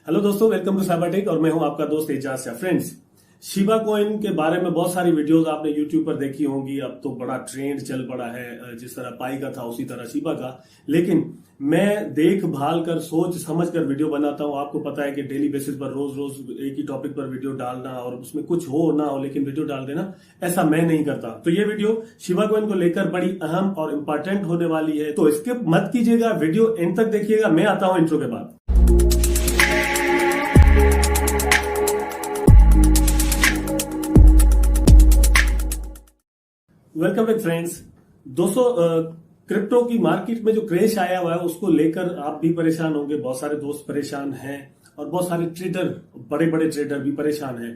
Hello दोस्तों, welcome to Cybertech और मैं हूं आपका दोस्त Ejaz Shah. Friends, Shiba coin के बारे में बहुत सारी वीडियोस आपने यूट्यूब पर देखी होंगी। अब तो बड़ा ट्रेंड चल पड़ा है, जिस तरह पाई का था उसी तरह शिबा का। लेकिन मैं देख भाल कर सोच समझ कर वीडियो बनाता हूं। आपको पता है कि डेली बेसिस पर रोज रोज एक ही टॉपिक पर वीडियो डालना और उसमें कुछ हो ना हो लेकिन वीडियो डाल देना, ऐसा मैं नहीं करता। तो ये वीडियो शिबा कॉइन को लेकर बड़ी अहम और इंपॉर्टेंट होने वाली है, तो स्किप मत कीजिएगा, वीडियो एंड तक देखिएगा। मैं आता हूं इंट्रो के बाद। Welcome back friends. दोस्तों, क्रिप्टो की मार्केट में जो क्रेश आया हुआ है उसको लेकर आप भी परेशान होंगे, बहुत सारे दोस्त परेशान हैं और बहुत सारे ट्रेडर, बड़े बड़े ट्रेडर भी परेशान हैं।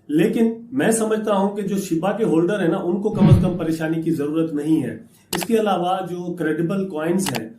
लेकिन मैं समझता हूं कि जो शिबा के होल्डर है ना, उनको कम से कम परेशानी की जरूरत नहीं है। इसके अलावा जो क्रेडिबल कॉइन्स हैं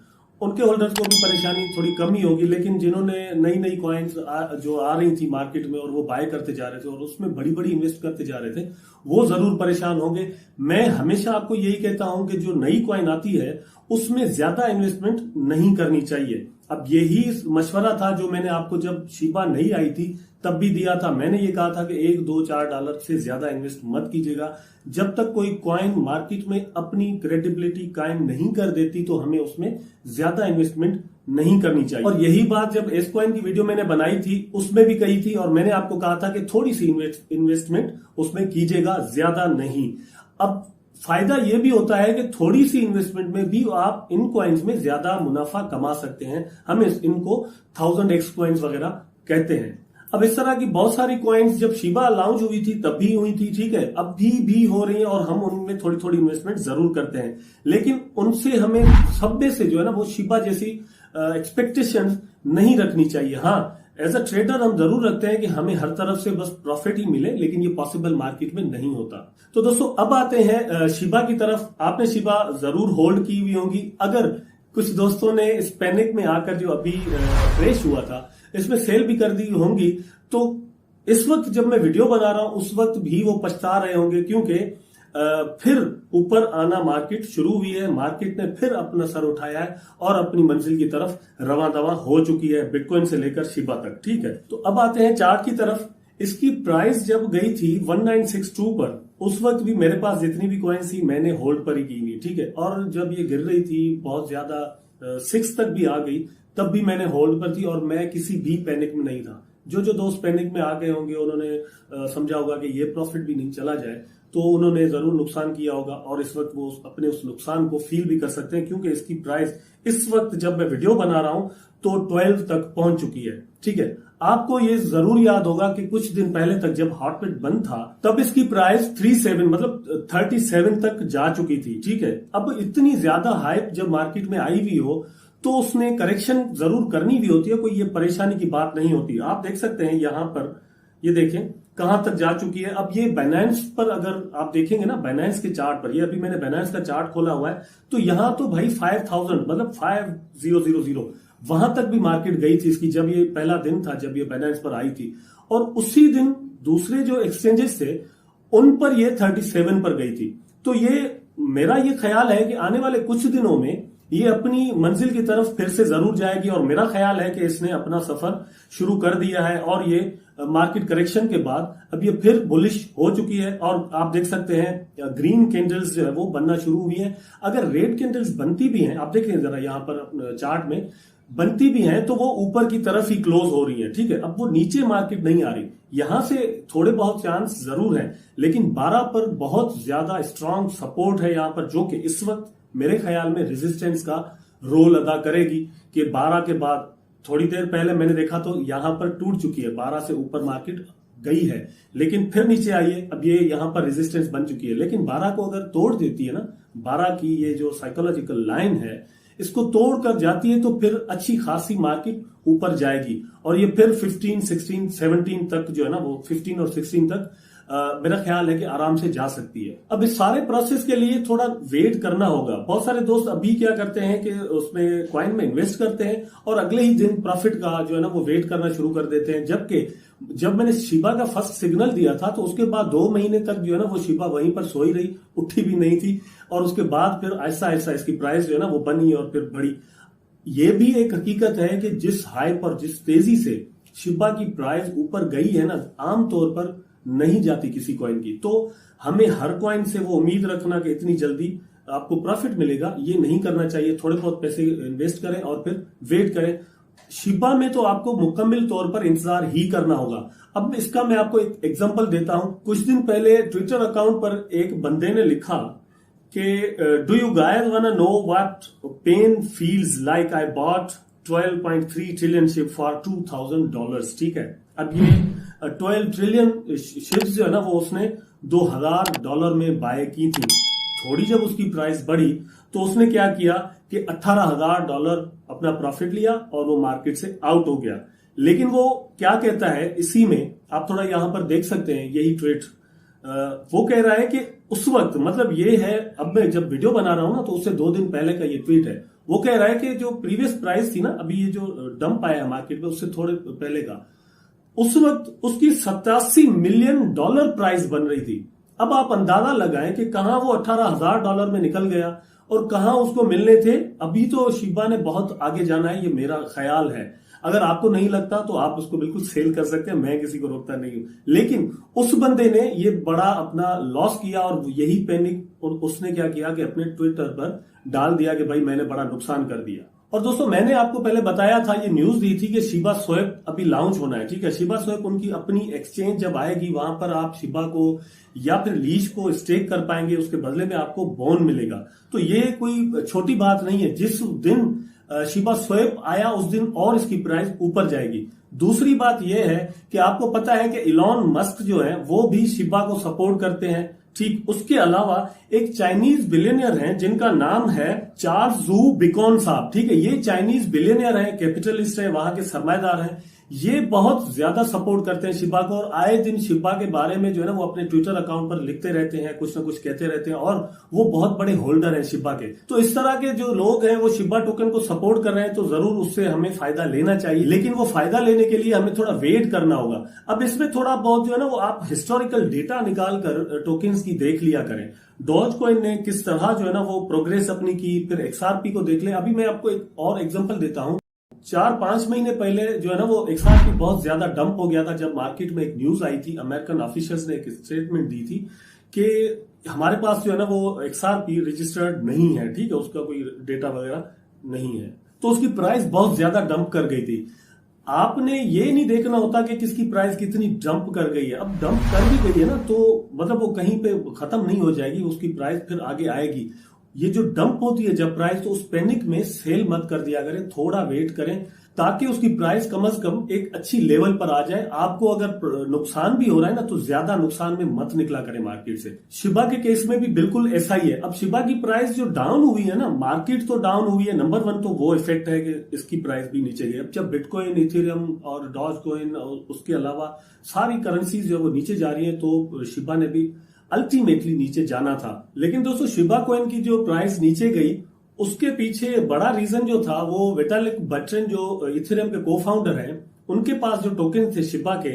उनके होल्डर्स को भी परेशानी थोड़ी कम ही होगी। लेकिन जिन्होंने नई नई कॉइन्स जो आ रही थी मार्केट में और वो बाय करते जा रहे थे और उसमें बड़ी बड़ी इन्वेस्ट करते जा रहे थे, वो जरूर परेशान होंगे। मैं हमेशा आपको यही कहता हूं कि जो नई कॉइन आती है उसमें ज्यादा इन्वेस्टमेंट नहीं करनी चाहिए। अब यही मशवरा था जो मैंने आपको जब शिबा नहीं आई थी तब भी दिया था। मैंने ये कहा था कि $1, $2, $4 से ज्यादा इन्वेस्ट मत कीजिएगा। जब तक कोई कॉइन मार्केट में अपनी क्रेडिबिलिटी कायम नहीं कर देती तो हमें उसमें ज्यादा इन्वेस्टमेंट नहीं करनी चाहिए। और यही बात जब एस कॉइन की वीडियो मैंने बनाई थी उसमें भी कही थी और मैंने आपको कहा था कि थोड़ी सी इन्वेस्टमेंट उसमें कीजिएगा, ज्यादा नहीं। अब फायदा यह भी होता है कि थोड़ी सी इन्वेस्टमेंट में भी आप इन कॉइन्स में ज्यादा मुनाफा कमा सकते हैं। हम इनको 1000x कॉइन्स वगैरह कहते हैं। अब इस तरह की बहुत सारी कॉइन्स जब शिबा लॉन्च हुई थी तब भी हुई थी, ठीक है, अब भी हो रही है और हम उनमें थोड़ी थोड़ी इन्वेस्टमेंट जरूर करते हैं। लेकिन उनसे हमें सब्बे से जो है ना वो शिबा जैसी एक्सपेक्टेशन नहीं रखनी चाहिए। हाँ, एज अ ट्रेडर हम जरूर रखते हैं कि हमें हर तरफ से बस प्रॉफिट ही मिले, लेकिन ये पॉसिबल मार्केट में नहीं होता। तो दोस्तों, अब आते हैं शिबा की तरफ। आपने शिबा जरूर होल्ड की हुई होंगी। अगर कुछ दोस्तों ने इस पैनिक में आकर जो अभी क्रैश हुआ था इसमें सेल भी कर दी होंगी, तो इस वक्त जब मैं वीडियो बना रहा हूं उस वक्त भी वो पछता रहे होंगे, क्योंकि फिर ऊपर आना मार्केट शुरू हुई है। मार्केट ने फिर अपना सर उठाया है और अपनी मंजिल की तरफ रवां दवा हो चुकी है, बिटकॉइन से लेकर शिबा तक, ठीक है। तो अब आते हैं चार्ट की तरफ। इसकी प्राइस जब गई थी 1962 पर, उस वक्त भी मेरे पास जितनी भी कॉइन्स थी मैंने होल्ड पर ही की हुई, ठीक है। और जब ये गिर रही थी बहुत ज्यादा 6 तक भी आ गई, तब भी मैंने होल्ड पर थी और मैं किसी भी पैनिक में नहीं था। जो दोस्त पैनिक में आ गए होंगे उन्होंने समझा होगा कि ये प्रॉफिट भी नहीं चला जाए, तो उन्होंने जरूर नुकसान किया होगा और इस वक्त वो अपने उस नुकसान को फील भी कर सकते हैं, क्योंकि इसकी प्राइस इस वक्त जब मैं वीडियो बना रहा हूं तो 12 तक पहुंच चुकी है, ठीक है। आपको ये जरूर याद होगा कि कुछ दिन पहले तक जब हॉटबिट बंद था तब इसकी प्राइस 37 मतलब 37 तक जा चुकी थी, ठीक है। अब इतनी ज्यादा हाइप जब मार्केट में आई हुई हो तो उसने करेक्शन जरूर करनी भी होती है, कोई ये परेशानी की बात नहीं होती। आप देख सकते हैं यहां पर, ये देखें कहां तक जा चुकी है। अब ये बाइनेंस पर अगर आप देखेंगे ना, बाइनेंस के चार्ट पर, ये अभी मैंने बाइनेंस का चार्ट खोला हुआ है, तो यहां तो भाई 5000 मतलब 5000 वहां तक भी मार्केट गई थी इसकी, जब ये पहला दिन था जब ये बाइनेंस पर आई थी। और उसी दिन दूसरे जो एक्सचेंजेस थे उन पर ये 37 पर गई थी। तो ये मेरा ये ख्याल है कि आने वाले कुछ दिनों में ये अपनी मंजिल की तरफ फिर से जरूर जाएगी और मेरा ख्याल है कि इसने अपना सफर शुरू कर दिया है और ये मार्केट करेक्शन के बाद अब ये फिर बुलिश हो चुकी है। और आप देख सकते हैं ग्रीन कैंडल्स जो है वो बनना शुरू हुई है। अगर रेड कैंडल्स बनती भी हैं, आप देखें जरा यहां पर चार्ट में बनती भी हैं, तो वो ऊपर की तरफ ही क्लोज हो रही है, ठीक है। अब वो नीचे मार्केट नहीं आ रही, यहां से थोड़े बहुत चांस जरूर है, लेकिन 12 पर बहुत ज्यादा स्ट्रांग सपोर्ट है यहां पर, जो कि इस वक्त मेरे ख्याल में रेजिस्टेंस का रोल अदा करेगी। कि 12 के बाद थोड़ी देर पहले मैंने देखा तो यहां पर टूट चुकी है, 12 से ऊपर मार्केट गई है लेकिन फिर नीचे आई है। अब ये यहां पर रेजिस्टेंस बन चुकी है, लेकिन 12 को अगर तोड़ देती है ना, 12 की ये जो साइकोलॉजिकल लाइन है इसको तोड़ कर जाती है तो फिर अच्छी खासी मार्केट ऊपर जाएगी और ये फिर 15, 16, 17 तक जो है ना, वो 15 और 16 तक मेरा ख्याल है कि आराम से जा सकती है। अब इस सारे प्रोसेस के लिए थोड़ा वेट करना होगा। बहुत सारे दोस्त अभी क्या करते हैं कि उसमें कॉइन में इन्वेस्ट करते हैं और अगले ही दिन प्रॉफिट का जो है ना वो वेट करना शुरू कर देते हैं। जबकि जब मैंने शिबा का फर्स्ट सिग्नल दिया था तो उसके बाद 2 महीने तक जो है ना वो शिबा वहीं पर सोई रही, उठी भी नहीं थी और उसके बाद फिर ऐसा ऐसा इसकी प्राइस जो है ना वो बनी और फिर बढ़ी। ये भी एक हकीकत है कि जिस हाइप और जिस तेजी से शिबा की प्राइस ऊपर गई है ना, आमतौर पर नहीं जाती किसी कॉइन की। तो हमें हर कॉइन से वो उम्मीद रखना कि इतनी जल्दी आपको प्रॉफिट मिलेगा, ये नहीं करना चाहिए। थोड़े बहुत पैसे इन्वेस्ट करें और फिर वेट करें। शिबा में तो आपको मुकम्मल तौर पर इंतजार ही करना होगा। अब इसका मैं आपको एक एग्जांपल देता हूं। कुछ दिन पहले ट्विटर अकाउंट पर एक बंदे ने लिखा कि do you guys wanna know what pain feels like, I bought 12.3 trillion SHIB for $2,000। ठीक है, अब ये 12 ट्रिलियन शिप्स जो है ना, वो उसने $2,000 में बाय की थी। थोड़ी जब उसकी प्राइस बढ़ी तो उसने क्या किया कि $18,000 अपना प्रॉफिट लिया और वो मार्केट से आउट हो गया। लेकिन वो क्या कहता है इसी में, आप थोड़ा यहां पर देख सकते हैं यही ट्वीट। वो कह रहा है कि उस वक्त, मतलब ये है, अब मैं जब वीडियो बना रहा हूं ना तो उससे 2 दिन पहले का ये ट्वीट है। वो कह रहा है कि जो प्रीवियस प्राइस थी ना, अभी ये जो डंप आया है मार्केट में उससे थोड़े पहले का, उस वक्त उसकी $87 मिलियन प्राइस बन रही थी। अब आप अंदाजा लगाएं कि कहां वो $18,000 में निकल गया और कहां उसको मिलने थे। अभी तो शिबा ने बहुत आगे जाना है, ये मेरा ख्याल है। अगर आपको नहीं लगता तो आप उसको बिल्कुल सेल कर सकते हैं, मैं किसी को रोकता नहीं हूं। लेकिन उस बंदे ने ये बड़ा अपना लॉस किया और यही पैनिक, और उसने क्या किया कि अपने ट्विटर पर डाल दिया कि भाई मैंने बड़ा नुकसान कर दिया। और दोस्तों, मैंने आपको पहले बताया था, ये न्यूज दी थी कि शिबा स्वैप अभी लॉन्च होना है। ठीक है, शिबा स्वैप उनकी अपनी एक्सचेंज जब आएगी, वहां पर आप शिबा को या फिर लीश को स्टेक कर पाएंगे, उसके बदले में आपको बॉन मिलेगा। तो ये कोई छोटी बात नहीं है। जिस दिन शिबा स्वैप आया उस दिन और इसकी प्राइस ऊपर जाएगी। दूसरी बात यह है कि आपको पता है कि इलॉन मस्क जो है वो भी शिबा को सपोर्ट करते हैं। ठीक, उसके अलावा एक चाइनीज बिलियनियर हैं जिनका नाम है चार्ल्स जू बिकॉन साहब। ठीक है, ये चाइनीज बिलियनियर हैं, कैपिटलिस्ट हैं, वहां के सरमाएदार हैं। ये बहुत ज्यादा सपोर्ट करते हैं शिबा को और आए दिन शिबा के बारे में जो है ना वो अपने ट्विटर अकाउंट पर लिखते रहते हैं, कुछ ना कुछ कहते रहते हैं, और वो बहुत बड़े होल्डर हैं शिबा के। तो इस तरह के जो लोग हैं वो शिबा टोकन को सपोर्ट कर रहे हैं, तो जरूर उससे हमें फायदा लेना चाहिए। लेकिन वो फायदा लेने के लिए हमें थोड़ा वेट करना होगा। अब इसमें थोड़ा बहुत जो है ना वो आप हिस्टोरिकल डेटा निकाल कर टोकन्स की देख लिया करें। डॉज कॉइन ने किस तरह जो है ना वो प्रोग्रेस अपनी की, फिर एक्सआरपी को देख लें। अभी मैं आपको एक और एग्जांपल देता हूं। 4-5 महीने पहले जो है ना वो एक्सआरपी बहुत ज्यादा डंप हो गया था, जब मार्केट में एक न्यूज आई थी, अमेरिकन ऑफिशियल्स ने एक स्टेटमेंट दी थी कि हमारे पास जो है ना वो एक्सआरपी रजिस्टर्ड नहीं है। ठीक है, उसका कोई डेटा वगैरह नहीं है, तो उसकी प्राइस बहुत ज्यादा डंप कर गई थी। आपने ये नहीं देखना होता कि किसकी प्राइस कितनी डंप कर गई है। अब डंप कर भी गई है ना, तो मतलब वो कहीं पे खत्म नहीं हो जाएगी, उसकी प्राइस फिर आगे आएगी। ये जो डंप होती है जब प्राइस, तो उस पैनिक में सेल मत कर दिया करें, थोड़ा वेट करें ताकि उसकी प्राइस कम से कम एक अच्छी लेवल पर आ जाए। आपको अगर नुकसान भी हो रहा है ना तो ज्यादा नुकसान में मत निकला करें मार्केट से। शिबा के केस में भी बिल्कुल ऐसा ही है। अब शिबा की प्राइस जो डाउन हुई है ना, मार्केट तो डाउन हुई है, नंबर 1 तो वो इफेक्ट है कि इसकी प्राइस भी नीचे गई। अब जब बिटकॉइन, इथेरियम और डॉज कॉइन और उसके अलावा सारी करेंसीज जो वो नीचे जा रही है, तो शिबा ने भी अल्टीमेटली नीचे जाना था। लेकिन दोस्तों, शिबा कॉइन की जो प्राइस नीचे गई उसके पीछे बड़ा रीजन जो था वो विटालिक बटरन, जो इथेरियम के को फाउंडर हैं, उनके पास जो टोकन थे शिबा के,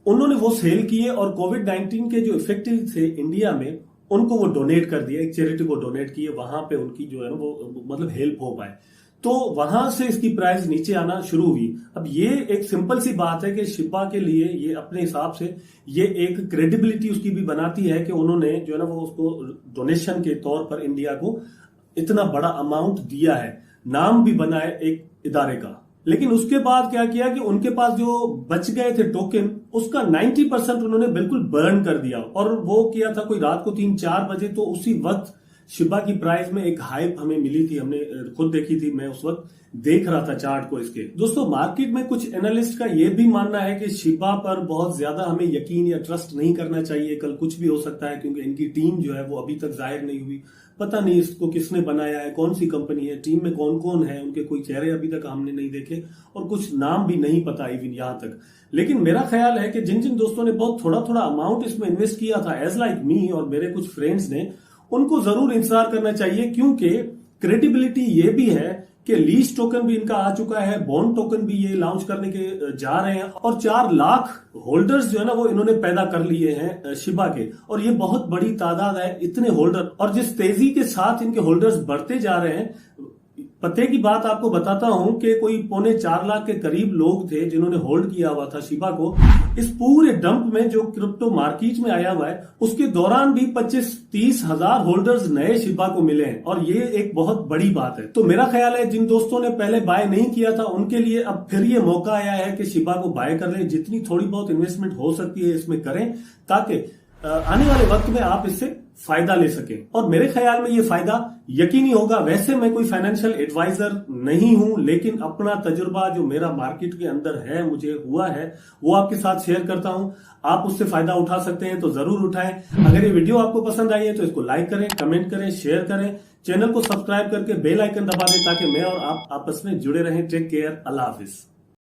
उन्होंने वो सेल किए और कोविड-19 के जो इफेक्टिव थे इंडिया में, उनको वो डोनेट कर दिया, एक चैरिटी को डोनेट किए, वहां पे उनकी जो है ना वो मतलब हेल्प हो पाए। तो वहां से इसकी प्राइस नीचे आना शुरू हुई। अब ये एक सिंपल सी बात है कि शिबा के लिए ये अपने हिसाब से ये एक क्रेडिबिलिटी उसकी भी बनाती है कि उन्होंने जो है ना वो उसको डोनेशन के तौर पर इंडिया को इतना बड़ा अमाउंट दिया है, नाम भी बना है एक इदारे का। लेकिन उसके बाद क्या किया कि उनके पास जो बच गए थे टोकन, उसका 90% उन्होंने बिल्कुल बर्न कर दिया। और वो किया था कोई रात को 3-4 बजे, तो उसी वक्त शिबा की प्राइस में एक हाइप हमें मिली थी, हमने खुद देखी थी, मैं उस वक्त देख रहा था चार्ट को इसके। दोस्तों, मार्केट में कुछ एनालिस्ट का यह भी मानना है कि शिबा पर बहुत ज्यादा हमें यकीन या ट्रस्ट नहीं करना चाहिए, कल कुछ भी हो सकता है, क्योंकि इनकी टीम जो है वो अभी तक जाहिर नहीं हुई। पता नहीं इसको किसने बनाया है, कौन सी कंपनी है, टीम में कौन कौन है, उनके कोई चेहरे अभी तक हमने नहीं देखे और कुछ नाम भी नहीं पता इवन यहां तक। लेकिन मेरा ख्याल है कि जिन जिन दोस्तों ने बहुत थोड़ा थोड़ा अमाउंट इसमें इन्वेस्ट किया था, एज लाइक मी और मेरे कुछ फ्रेंड्स ने, उनको जरूर इंतजार करना चाहिए, क्योंकि क्रेडिबिलिटी ये भी है कि लीज टोकन भी इनका आ चुका है, बॉन्ड टोकन भी ये लॉन्च करने के जा रहे हैं, और 4 लाख होल्डर्स जो है ना वो इन्होंने पैदा कर लिए हैं शिबा के। और ये बहुत बड़ी तादाद है, इतने होल्डर, और जिस तेजी के साथ इनके होल्डर्स बढ़ते जा रहे हैं, पते की बात आपको बताता हूं कि कोई 3.25 लाख के करीब लोग थे जिन्होंने होल्ड किया हुआ था शिबा को। इस पूरे डंप में जो क्रिप्टो मार्केट में आया हुआ है उसके दौरान भी 25-30 हजार होल्डर्स नए शिबा को मिले हैं और ये एक बहुत बड़ी बात है। तो मेरा ख्याल है जिन दोस्तों ने पहले बाय नहीं किया था उनके लिए अब फिर ये मौका आया है कि शिबा को बाय कर लें। जितनी थोड़ी बहुत इन्वेस्टमेंट हो सकती है इसमें करें ताकि आने वाले वक्त में आप इससे फायदा ले सकें। और मेरे ख्याल में ये फायदा यकीनी होगा। वैसे मैं कोई फाइनेंशियल एडवाइजर नहीं हूं, लेकिन अपना तजुर्बा जो मेरा मार्केट के अंदर है, मुझे हुआ है, वो आपके साथ शेयर करता हूं। आप उससे फायदा उठा सकते हैं तो जरूर उठाएं। अगर ये वीडियो आपको पसंद आई है तो इसको लाइक करें, कमेंट करें, शेयर करें, चैनल को सब्सक्राइब करके बेल आइकन दबा दें ताकि मैं और आप आपस में जुड़े रहें। टेक केयर, अल्लाह हाफिज।